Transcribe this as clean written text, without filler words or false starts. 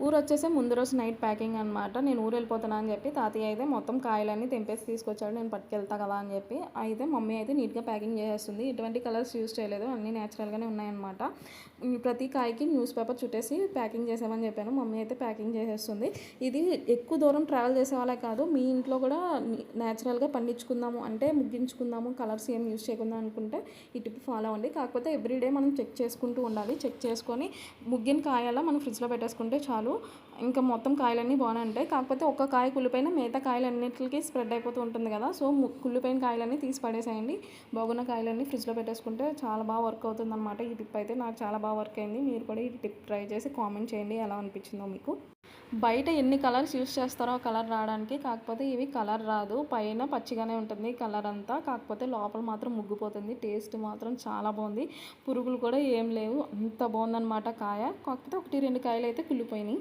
ఊరొచ్చేసి ముందు రోజు night packing అనమాట. నేను ఊరెళ్ళిపోతున్నా అని చెప్పి తాతయ్య అయితే మొత్తం కాయలన్నీ తెంపేసి తీసుకొచ్చాడు. నేను పట్టుకెళ్తా కదా అని చెప్పి. అయితే మమ్మీ అయితే నీట్‌గా ప్యాకింగ్ చేసేస్తుంది. ఎటువంటి కలర్స్ యూజ్ చేయలేదు. అన్నీ నేచురల్‌గానే ఉన్నాయన్నమాట. ప్రతి కాయకి న్యూస్ పేపర్ చుట్టేసి ప్యాకింగ్ చేసామని చెప్పాను. మమ్మీ అయితే ప్యాకింగ్ చేసేస్తుంది. ఇది ఎక్కువ దూరం ట్రావెల్ చేసే వాళ్ళే కాదు, మీ ఇంట్లో కూడా నేచురల్‌గా పండించుకుందాము అంటే ముగ్గించుకుందాము, కలర్స్ ఏం యూజ్ చేయకుండా అనుకుంటే ఈ టిప్ ఫాలో అవ్వండి. కాకపోతే ఎవ్రీడే మనం చెక్ చేసుకుంటూ ఉండాలి. చెక్ చేసుకొని ముగ్గిన కాయలా మనం ఫ్రిడ్జ్‌లో పెట్టేసుకుంటే చాలు. ఇంకా మొత్తం కాయలన్నీ బాగానే ఉంటాయి. కాకపోతే ఒక్క కాయ కుళ్ళిపోయినా మిగతా కాయలన్నిటికి స్ప్రెడ్ అయిపోతూ ఉంటుంది కదా. సో కుళ్ళిపోయిన కాయలన్నీ తీసి పడేసేయండి. బాగున్న కాయలన్నీ ఫ్రిడ్జ్‌లో పెట్టేసుకుంటే చాలా బాగా వర్క్ అవుతుందన్నమాట. ఈ టిప్ అయితే నాకు చాలా బాగా వర్క్ అయింది. మీరు కూడా ఈ టిప్ ట్రై చేసి కామెంట్ చేయండి ఎలా అనిపించిందో మీకు. బయట ఎన్ని కలర్స్ యూజ్ చేస్తారో కలర్ రావడానికి, కాకపోతే ఇవి కలర్ రాదు. పైన పచ్చిగానే ఉంటుంది కలర్ అంతా. కాకపోతే లోపల మాత్రం ముగ్గిపోతుంది. టేస్ట్ మాత్రం చాలా బాగుంది. పురుగులు కూడా ఏం లేవు. అంత బాగుందన్నమాట కాయ. కాకపోతే 1, 2 కాయలు అయితే కుళ్ళిపోయినాయి.